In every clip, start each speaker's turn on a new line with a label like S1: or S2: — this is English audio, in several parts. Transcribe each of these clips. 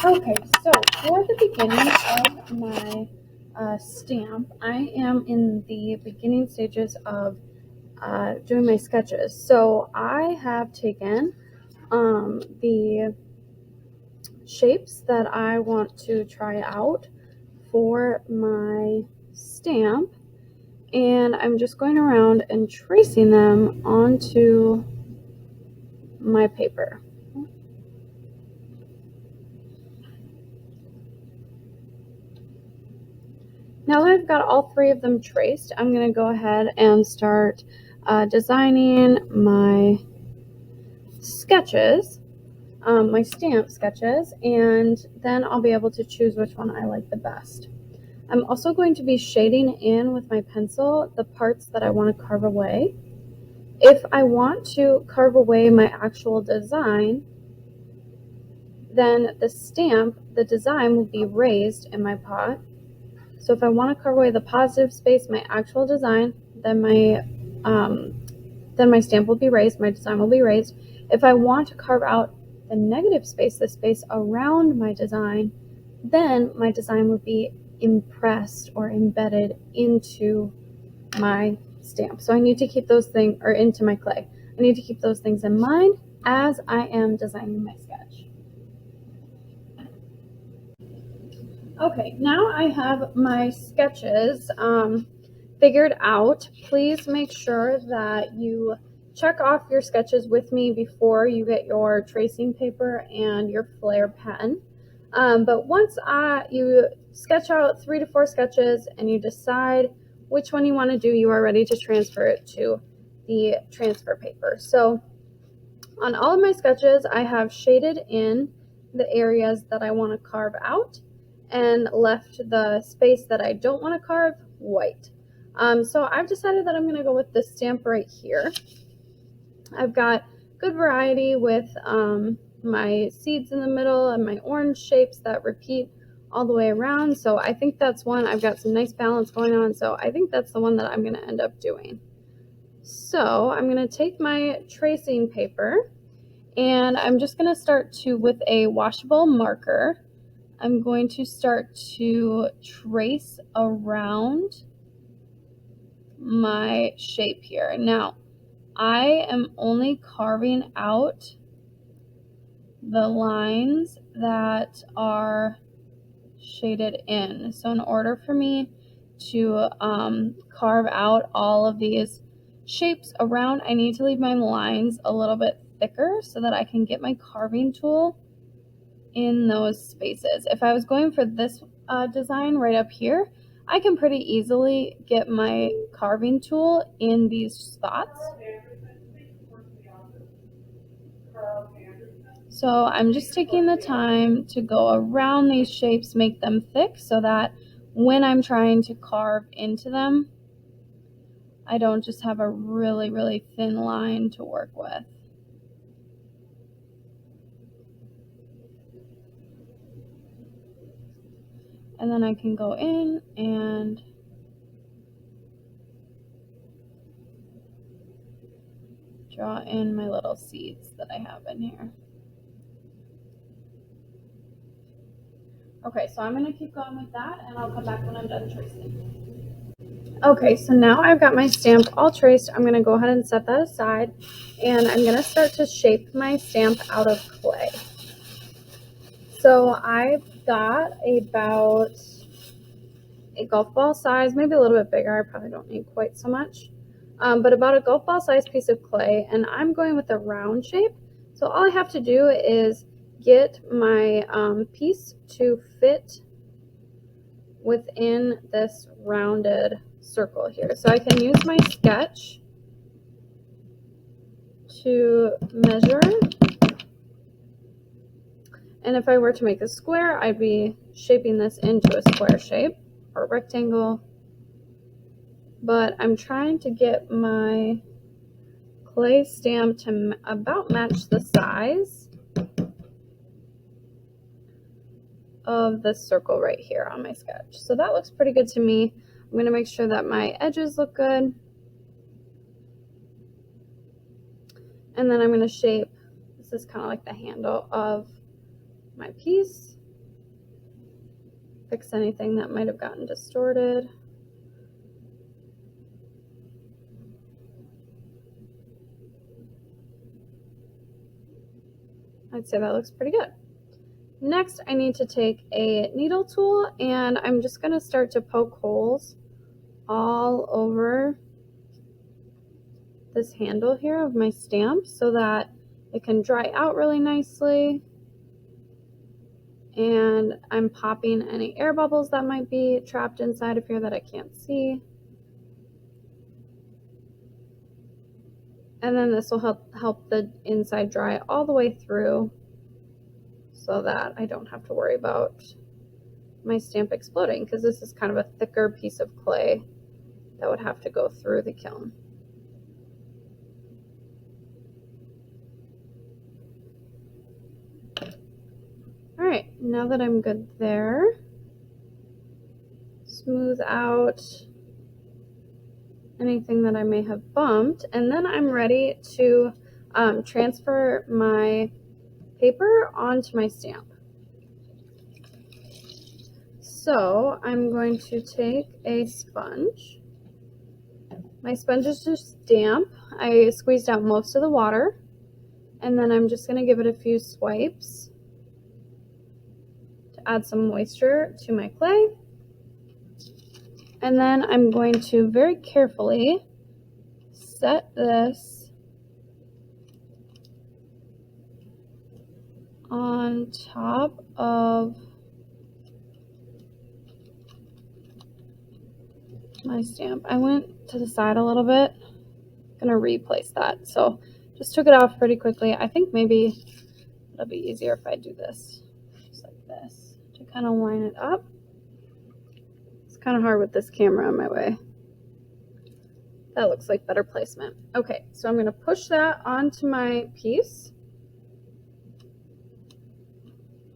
S1: Okay, so for the beginning of my stamp, I am in the beginning stages of doing my sketches. So I have taken the shapes that I want to try out for my stamp, and I'm just going around and tracing them onto my paper. Now that I've got all three of them traced, I'm going to go ahead and start designing my sketches, my stamp sketches, and then I'll be able to choose which one I like the best. I'm also going to be shading in with my pencil the parts that I want to carve away. If I want to carve away my actual design, then the design will be raised in my pot. So if I want to carve away the positive space, my actual design, then my stamp will be raised, my design will be raised. If I want to carve out the negative space, the space around my design, then my design would be impressed or embedded into my stamp. So I need to keep those things, or into my clay. I need to keep those things in mind as I am designing my sketch. Okay, now I have my sketches figured out. Please make sure that you check off your sketches with me before you get your tracing paper and your Flair pen. But once you sketch out 3 to 4 sketches and you decide which one you want to do, you are ready to transfer it to the transfer paper. So on all of my sketches, I have shaded in the areas that I want to carve out and left the space that I don't want to carve white. So I've decided that I'm going to go with this stamp right here. I've got good variety with my seeds in the middle and my orange shapes that repeat all the way around. So I think that's one. I've got some nice balance going on. So I think that's the one that I'm going to end up doing. So I'm going to take my tracing paper and I'm just going to start with a washable marker. I'm going to start to trace around my shape here. Now, I am only carving out the lines that are shaded in. So in order for me to carve out all of these shapes around, I need to leave my lines a little bit thicker so that I can get my carving tool in those spaces. If I was going for this design right up here, I can pretty easily get my carving tool in these spots. So I'm just taking the time to go around these shapes, make them thick so that when I'm trying to carve into them, I don't just have a really, really thin line to work with. And then I can go in and draw in my little seeds that I have in here. Okay, so I'm going to keep going with that, and I'll come back when I'm done tracing. Okay, so now I've got my stamp all traced. I'm going to go ahead and set that aside, and I'm going to start to shape my stamp out of clay. So I've got about a golf ball size, maybe a little bit bigger. I probably don't need quite so much, but about a golf ball size piece of clay, and I'm going with a round shape. So all I have to do is get my piece to fit within this rounded circle here. So I can use my sketch to measure, and if I were to make a square, I'd be shaping this into a square shape or rectangle, but I'm trying to get my clay stamp to about match the size of this circle right here on my sketch. So that looks pretty good to me. I'm going to make sure that my edges look good. And then I'm going to shape, this is kind of like the handle of my piece. fix anything that might have gotten distorted. I'd say that looks pretty good. Next, I need to take a needle tool and I'm just going to start to poke holes all over this handle here of my stamp so that it can dry out really nicely. And I'm popping any air bubbles that might be trapped inside of here that I can't see. And then this will help the inside dry all the way through so that I don't have to worry about my stamp exploding, because this is kind of a thicker piece of clay that would have to go through the kiln. All right, now that I'm good there, smooth out anything that I may have bumped, and then I'm ready to transfer my paper onto my stamp. So I'm going to take a sponge. My sponge is just damp. I squeezed out most of the water, and then I'm just going to give it a few swipes to add some moisture to my clay. And then I'm going to very carefully set this on top of my stamp. I went to the side a little bit. I'm gonna replace that. So just took it off pretty quickly. I think maybe it'll be easier if I do this, just like this, to kind of line it up. It's kind of hard with this camera in my way. That looks like better placement. Okay, so I'm gonna push that onto my piece.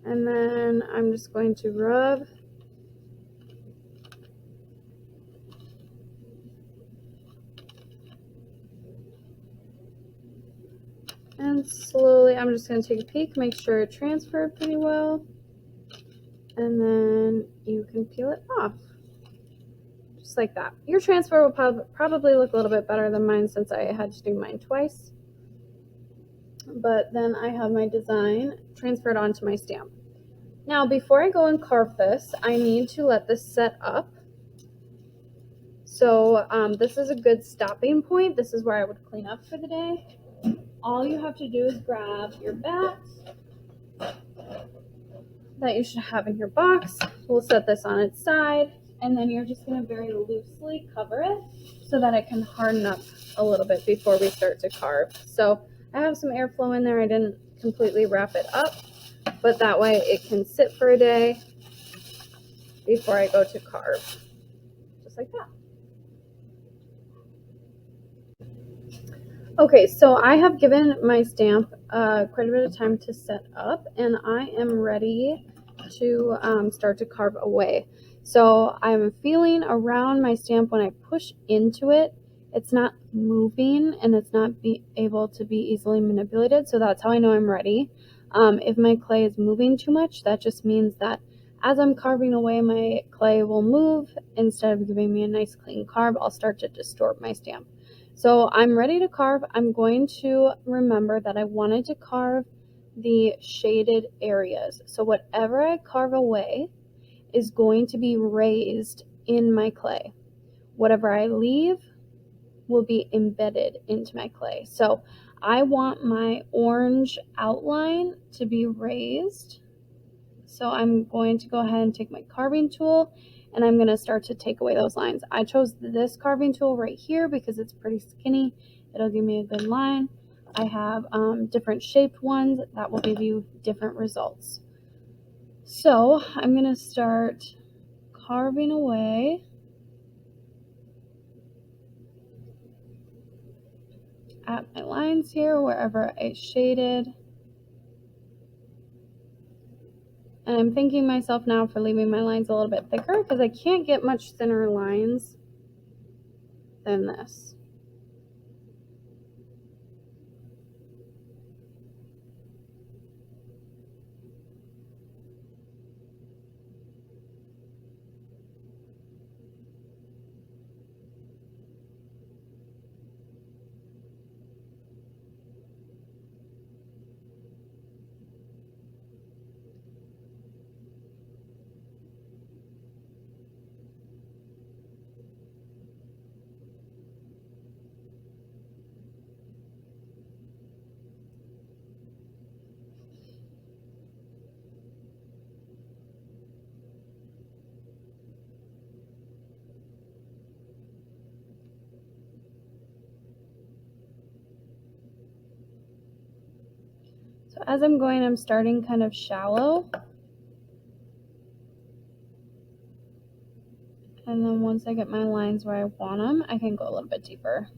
S1: And then I'm just going to rub and slowly, I'm just going to take a peek, make sure it transferred pretty well, and then you can peel it off, just like that. Your transfer will probably look a little bit better than mine since I had to do mine twice, but then I have my design transferred onto my stamp. Now, before I go and carve this, I need to let this set up. So this is a good stopping point. This is where I would clean up for the day. All you have to do is grab your bat that you should have in your box. We'll set this on its side, and then you're just going to very loosely cover it so that it can harden up a little bit before we start to carve. So I have some airflow in there. I didn't completely wrap it up, but that way it can sit for a day before I go to carve, just like that. Okay, so I have given my stamp quite a bit of time to set up, and I am ready to start to carve away. So I'm feeling around my stamp when I push into it. It's not moving and it's not able to be easily manipulated, so that's how I know I'm ready. If my clay is moving too much, that just means that as I'm carving away, my clay will move. Instead of giving me a nice clean carve, I'll start to distort my stamp. So I'm ready to carve. I'm going to remember that I wanted to carve the shaded areas. So whatever I carve away is going to be raised in my clay. Whatever I leave will be embedded into my clay. So I want my orange outline to be raised. So I'm going to go ahead and take my carving tool, and I'm going to start to take away those lines. I chose this carving tool right here because it's pretty skinny. It'll give me a good line. I have different shaped ones that will give you different results. So I'm going to start carving away at my lines here wherever I shaded. And I'm thanking myself now for leaving my lines a little bit thicker because I can't get much thinner lines than this. So as I'm going, I'm starting kind of shallow. And then once I get my lines where I want them, I can go a little bit deeper.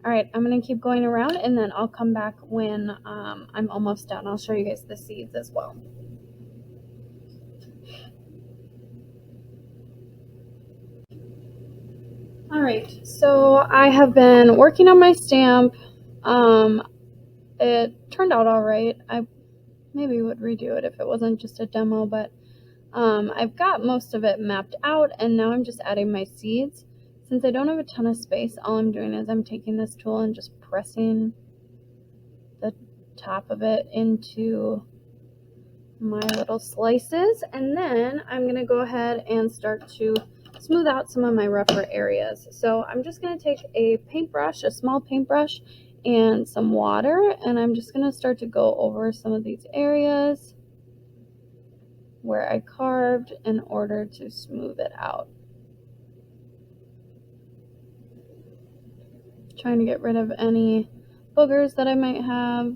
S1: All right, I'm going to keep going around, and then I'll come back when I'm almost done. I'll show you guys the seeds as well. All right, so I have been working on my stamp. It turned out all right. I maybe would redo it if it wasn't just a demo, but I've got most of it mapped out, and now I'm just adding my seeds. Since I don't have a ton of space, all I'm doing is I'm taking this tool and just pressing the top of it into my little slices, and then I'm going to go ahead and start to smooth out some of my rougher areas. So I'm just going to take a paintbrush, a small paintbrush, and some water, and I'm just going to start to go over some of these areas where I carved in order to smooth it out. Trying to get rid of any boogers that I might have.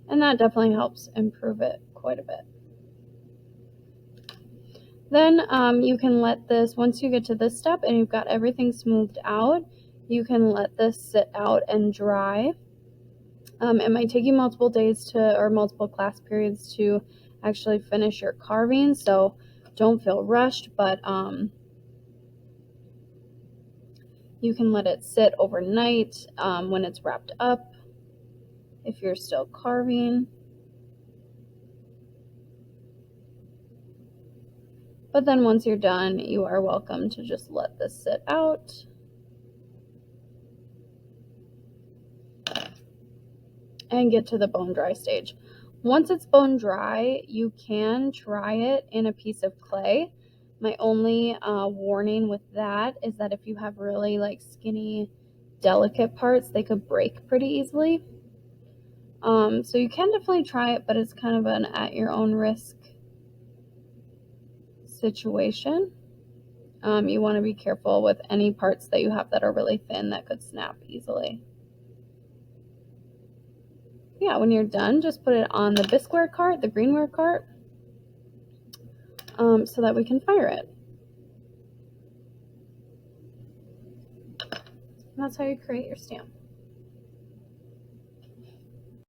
S1: And that definitely helps improve it quite a bit. Then you can let this, once you get to this step and you've got everything smoothed out, you can let this sit out and dry. It might take you multiple days or multiple class periods to actually finish your carving, so don't feel rushed, but you can let it sit overnight when it's wrapped up if you're still carving. But then once you're done, you are welcome to just let this sit out. And get to the bone dry stage. Once it's bone dry, you can try it in a piece of clay. My only warning with that is that if you have really like skinny, delicate parts, they could break pretty easily. So you can definitely try it, but it's kind of an at your own risk situation. You want to be careful with any parts that you have that are really thin that could snap easily. Yeah, when you're done, just put it on the bisqueware cart, the greenware cart, so that we can fire it. And that's how you create your stamp.